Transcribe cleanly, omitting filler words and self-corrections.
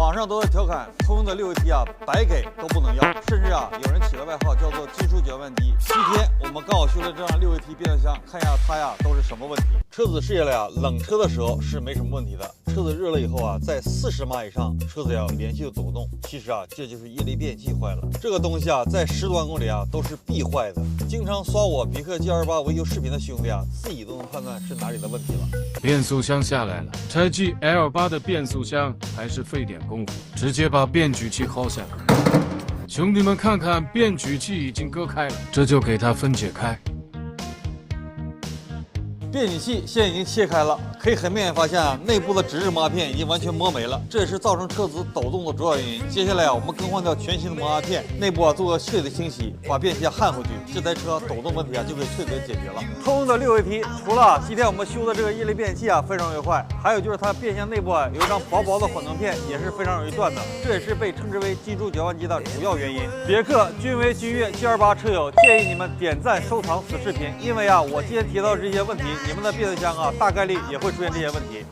网上都在调侃通用的6AT啊，白给都不能要，甚至啊，有人起了外号叫做“金属搅拌机”。今天我们刚好修了这辆6AT变速箱，看一下它呀都是什么问题。车子试下来啊，冷车的时候是没什么问题的，车子热了以后啊，在40码以上，车子要连续的抖动。其实啊，这就是液力变器坏了。这个东西啊，在10多万公里啊都是必坏的。经常刷我别克 G28维修视频的兄弟啊，自己都能判断是哪里的问题了。变速箱下来了，拆 GL8的变速箱还是费点功夫，直接把变矩器薅下来。兄弟们看看，变矩器已经割开了，这就给它分解开。变矩器现在已经切开了，可以很明显发现啊，内部的直式磨压片已经完全磨没了，这也是造成车子抖动的主要原因。接下来啊，我们更换掉全新的磨压片，内部啊做个彻底的清洗，把变器焊回去，这台车抖动问题啊就可以彻底的解决了。通用的6AT除了今天我们修的这个液力变器啊非常容易坏，还有就是它变箱内部啊有一张薄薄的混动片，也是非常容易断的，这也是被称之为金属搅拌机的主要原因。别克君威、君越、G28车友建议你们点赞收藏此视频，因为啊我今天提到这些问题，你们的变速箱啊大概率也会出现这些问题。